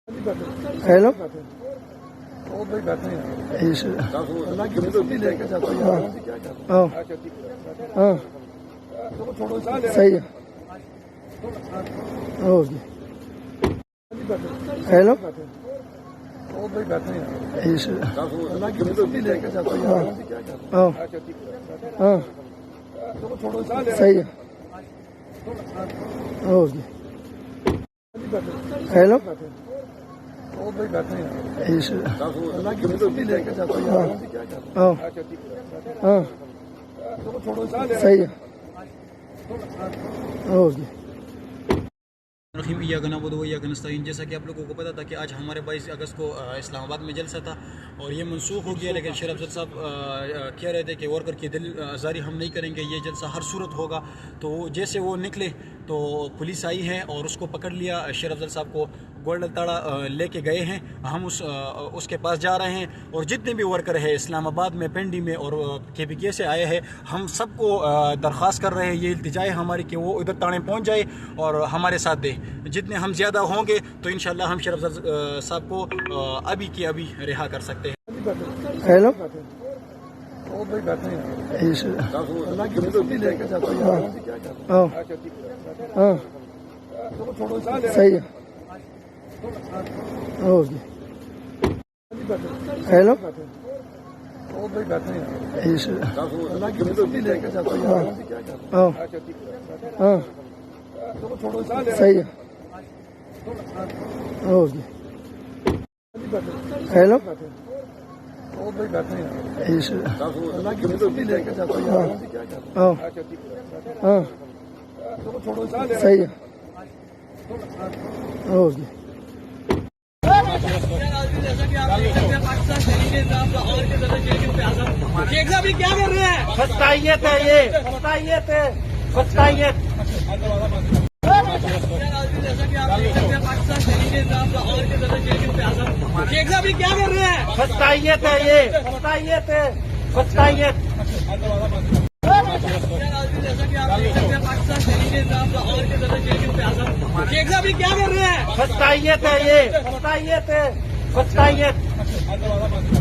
Hello ہاں صحیح ہے ہیلو ہاں صحیح ہے ہیلو ہاں صحیح ہے رحیم ایاک نعبد و ایاک نستعین۔ جیسا کہ آپ لوگوں کو پتا تھا کہ آج ہمارے 22 اگست کو اسلام آباد میں جلسہ تھا اور یہ منسوخ ہو گیا، لیکن شیر افضل صاحب کہہ رہے تھے کہ ورکر کی دل آزاری ہم نہیں کریں گے، یہ جلسہ ہر صورت ہوگا۔ تو جیسے وہ نکلے تو پولیس آئی ہے اور اس کو پکڑ لیا، شیر افضل صاحب کو گولڈن تاڑا لے کے گئے ہیں، ہم اس کے پاس جا رہے ہیں اور جتنے بھی ورکر ہیں اسلام آباد میں، پنڈی میں اور کے پی کے سے آئے ہیں، ہم سب کو درخواست کر رہے ہیں، یہ التجا ہے ہماری کہ وہ ادھر تاڑے پہنچ جائے اور ہمارے ساتھ دے۔ جتنے ہم زیادہ ہوں گے تو انشاءاللہ ہم شیر افضل صاحب کو ابھی کی ابھی رہا کر سکتے ہیں۔ ہیلو ہاں صحیح ہے ہیلو ہاں صحیح ہے ہیلو ہاں صحیح ہے کیا کر رہے ہیں؟ خستائیت ہے یہ، خستائیت ہے، خستائیت۔ شیخ صاحب کیا کر رہے ہیں؟ خستائیت ہے یہ، خستائیت ہے، خستائیت۔ شیخ صاحب کیا کر رہے ہیں؟ خستائیت ہے یہ، خستائیت ہے، خستائیت۔